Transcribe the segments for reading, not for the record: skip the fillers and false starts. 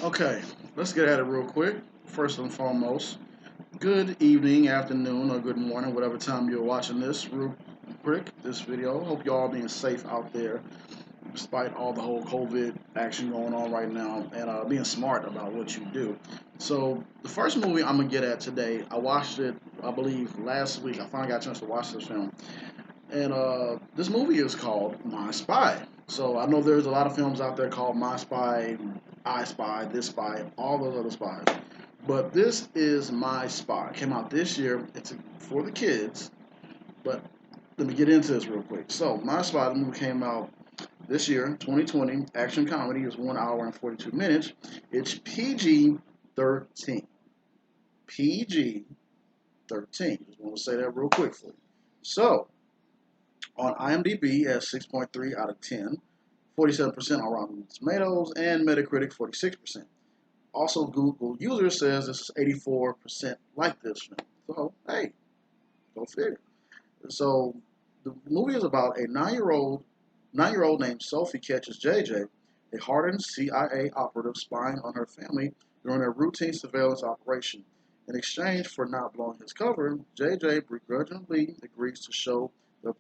Okay, let's get at it real quick. First and foremost, good evening, afternoon, or good morning, whatever time you're watching this real quick, this video. Hope you all being safe out there, despite all the whole COVID action going on right now, and being smart about what you do. So, the first movie I'm gonna get at today, I watched it, I believe, last week. I finally got a chance to watch this film, and this movie is called My Spy. So I know there's a lot of films out there called My Spy, I Spy, This Spy, all those other spies. But this is My Spy. It came out this year. It's for the kids. But let me get into this real quick. So My Spy, the movie came out this year, 2020. Action comedy is 1 hour and 42 minutes. It's PG 13. PG 13. Just want to say that real quick for you. So on IMDb at 6.3 out of 10, 47% on Rotten Tomatoes, and Metacritic 46%. Also, Google user says this is 84% like this film. So, hey, go figure. So, the movie is about a nine-year-old named Sophie catches JJ, a hardened CIA operative spying on her family during a routine surveillance operation. In exchange for not blowing his cover, JJ begrudgingly agrees to show the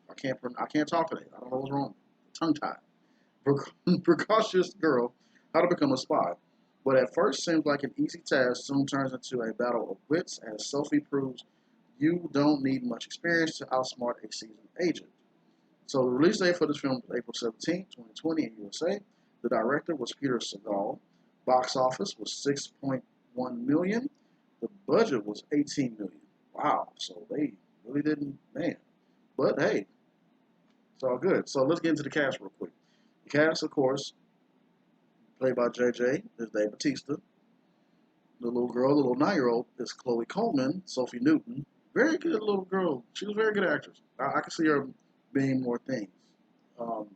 I can't talk today. I don't know what's wrong. Tongue tied. Precocious girl how to become a spy. But at first seems like an easy task, soon turns into a battle of wits as Sophie proves you don't need much experience to outsmart a seasoned agent. So the release date for this film was April 17, 2020 in USA. The director was Peter Segal. Box office was 6.1 million. The budget was 18 million. Wow. So they really didn't, man. But hey, it's all good. So let's get into the cast real quick. The cast, of course, played by JJ, is Dave Batista. The little girl, the little 9-year-old, is Chloe Coleman, Sophie Newton. Very good little girl. She was a very good actress. I can see her being more things. Um,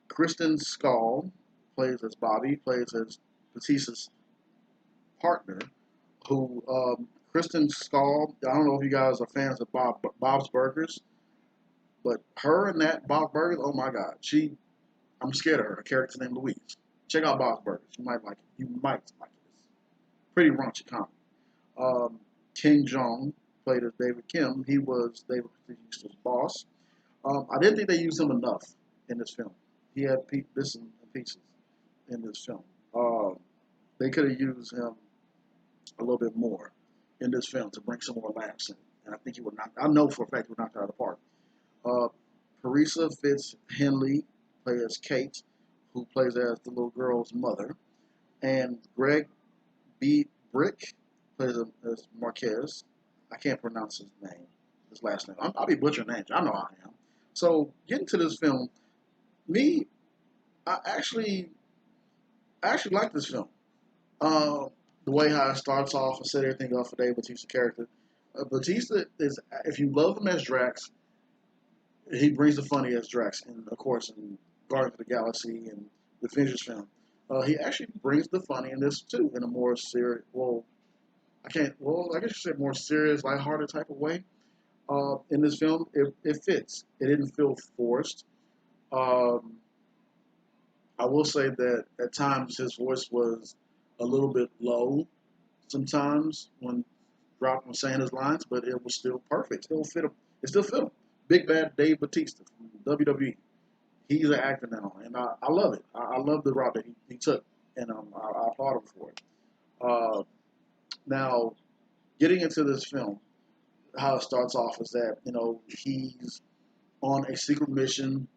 Kristen Skull plays as Bobby, plays as Batista's partner, who Kristen Skull, I don't know if you guys are fans of Bob's Burgers, but her and that Bob Burgers, oh my God, I'm scared of her. Her character's named Louise. Check out Bob's Burgers. You might like it. You might like it. It's pretty raunchy comedy. King Jong played as David Kim. He was David Batista's boss. I didn't think they used him enough in this film. He had bits and pieces in this film. They could have used him a little bit more in this film to bring some more laughs in. And I think he would not. I know for a fact he would knock it out of the park. Uh, Parisa Fitz Henley plays as Kate, who plays as the little girl's mother, and Greg B. Brick plays as Marquez. I can't pronounce his last name. I'll be butchering names. I know I am. So getting to this film, me, I actually, I actually like this film. Uh, the way how it starts off and set everything up for Dave Bautista's character. Batista is, if you love him as Drax, he brings the funny as Drax, and of course in Guardians of the Galaxy and the Avengers film. He actually brings the funny in this too, in a more serious. Well, I can't. Well, I guess you say more serious, lighthearted type of way. In this film, it fits. It didn't feel forced. Um, I will say that at times his voice was a little bit low. Sometimes when saying his lines, but it was still perfect. Still fit him. It still fit him. Big Bad Dave Batista from WWE. He's an actor now, and I love it. I love the route that he took, and I applaud him for it. Uh, now, getting into this film, how it starts off is that he's on a secret mission.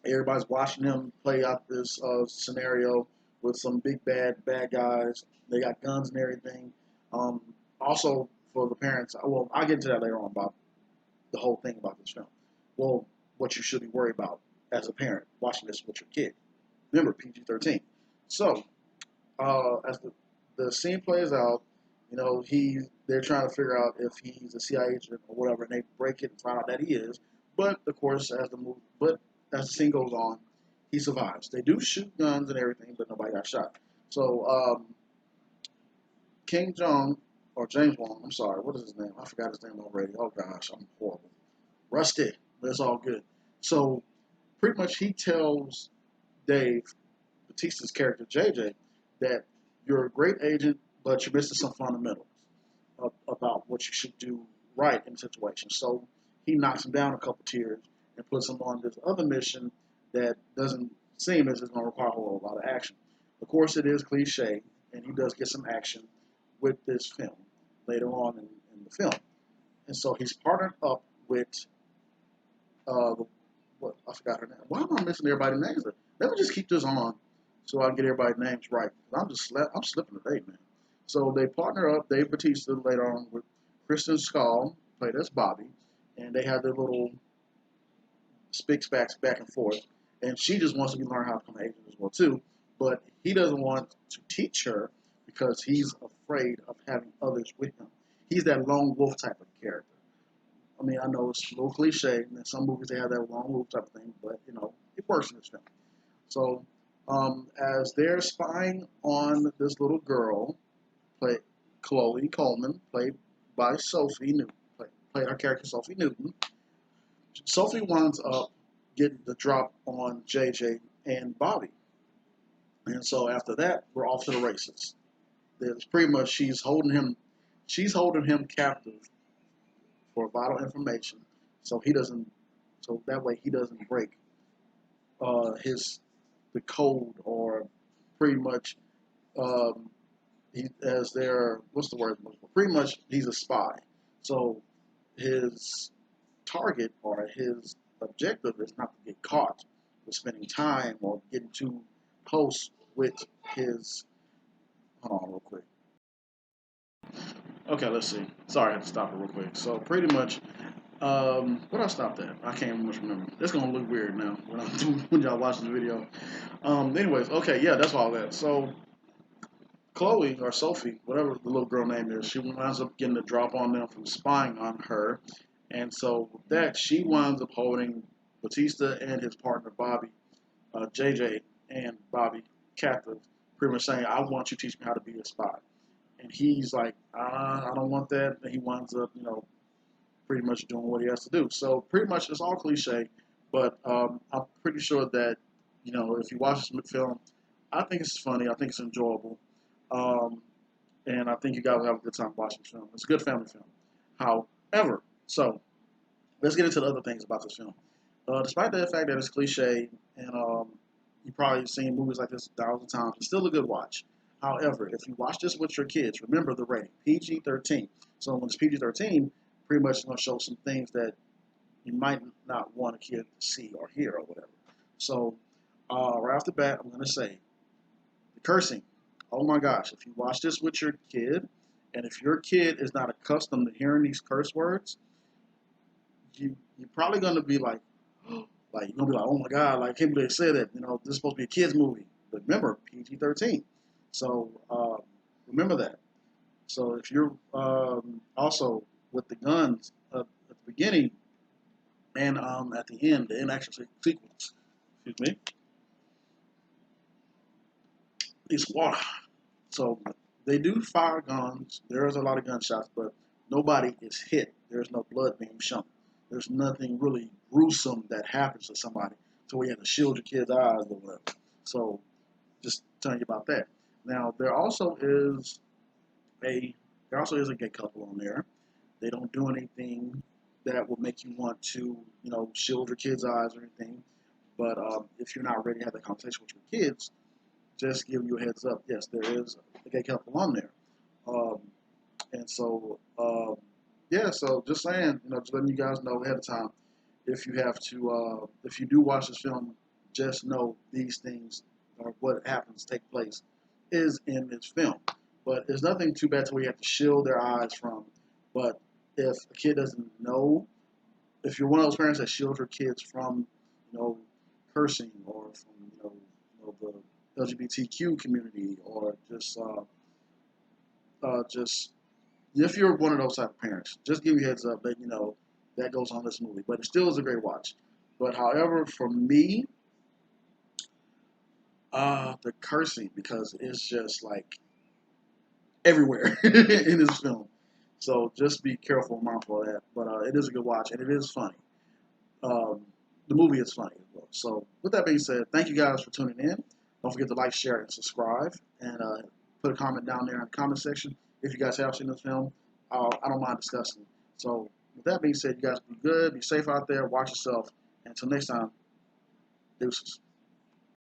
Everybody's watching him play out this scenario with some bad guys. They got guns and everything. Um, Also, for the parents, well, I'll get into that later on about the whole thing about this film. Well, what you should be worried about as a parent watching this with your kid. Remember, PG-13. So, as the scene plays out, they're trying to figure out if he's a CIA agent or whatever, and they break it and find out that he is. But of course, as the scene goes on, he survives. They do shoot guns and everything, but nobody got shot. So King Jong or James Wong, I'm sorry, what is his name? I forgot his name already. Oh gosh, I'm horrible. Rusty, but it's all good. So pretty much he tells Dave Batista's character JJ that you're a great agent, but you're missing some fundamentals about what you should do right in a situation. So he knocks him down a couple tiers and puts him on this other mission that doesn't seem as it's going to require a whole lot of action. Of course, it is cliche, and he does get some action with this film later on in the film. And so he's partnered up with what I forgot her name. Why am I missing everybody's names? Let me just keep this on so I can get everybody's names right. I'm slipping today, man. So they partner up Dave Bautista later on with Kristen Schaal, played as Bobby, and they have their little spick spacks back and forth. And she just wants to learn how to become an agent as well too, but he doesn't want to teach her because he's afraid of having others with him. He's that lone wolf type of character. I mean, I know it's a little cliche, and in some movies they have that lone wolf type of thing, but it works in this film. So, as they're spying on this little girl, played Chloe Coleman, played by Sophie Newton, played our character Sophie Newton. Sophie winds up getting the drop on JJ and Bobby, and so after that, we're off to the races. There's pretty much she's holding him captive for vital information, so he doesn't, so that way he doesn't break the code or pretty much he as their what's the word? Pretty much he's a spy. So his target or his objective is not to get caught with spending time or getting too close with his. Hold on, real quick. Okay, let's see. Sorry, I had to stop it real quick. So pretty much, what I stopped at? I can't much remember. It's gonna look weird now when y'all watch this video. Anyways, okay, yeah, that's all that. So Chloe or Sophie, whatever the little girl name is, she winds up getting the drop on them from spying on her, and so with that she winds up holding Batista and his partner Bobby, JJ and Bobby captive, pretty much saying, "I want you to teach me how to be a spy." And he's like, I don't want that. And he winds up, pretty much doing what he has to do. So pretty much it's all cliche, but I'm pretty sure that, if you watch this film, I think it's funny. I think it's enjoyable. Um, and I think you guys will have a good time watching the film. It's a good family film. However, so let's get into the other things about this film. Despite the fact that it's cliche and you've probably seen movies like this 1,000 times, it's still a good watch. However, if you watch this with your kids, remember the rating, PG-13. So when it's PG-13, pretty much it's going to show some things that you might not want a kid to see or hear or whatever. So right off the bat, I'm going to say the cursing. Oh my gosh, if you watch this with your kid, and if your kid is not accustomed to hearing these curse words, you're probably going to be like, like you're gonna be like, oh my god, like I can't believe they said that. This is supposed to be a kids movie, but remember PG-13. So remember that. So if you're also with the guns at the beginning and at the end, the in-action sequence, excuse me, is water. So they do fire guns. There's a lot of gunshots, but nobody is hit. There's no blood being shown. There's nothing really gruesome that happens to somebody, so we have to shield your kid's eyes or whatever. So just telling you about that. Now there also is a gay couple on there. They don't do anything that will make you want to, shield your kid's eyes or anything. But if you're not ready to have that conversation with your kids, just give you a heads up. Yes, there is a gay couple on there. Um, and so, yeah, so just saying, just letting you guys know ahead of time. If you have to, if you do watch this film, just know these things or what happens take place is in this film. But there's nothing too bad to where you have to shield their eyes from. But if a kid doesn't know, if you're one of those parents that shield your kids from, cursing or from, the LGBTQ community or just if you're one of those type of parents, just give you a heads up that that goes on this movie. But it still is a great watch. But however, for me, the cursing because it's just like everywhere in this film. So just be careful and mindful of that. But it is a good watch and it is funny. Um, the movie is funny as well. So with that being said, thank you guys for tuning in. Don't forget to like, share, and subscribe. And put a comment down there in the comment section if you guys have seen this film. I don't mind discussing it. So, with that being said, you guys be good, be safe out there, watch yourself. And until next time, deuces.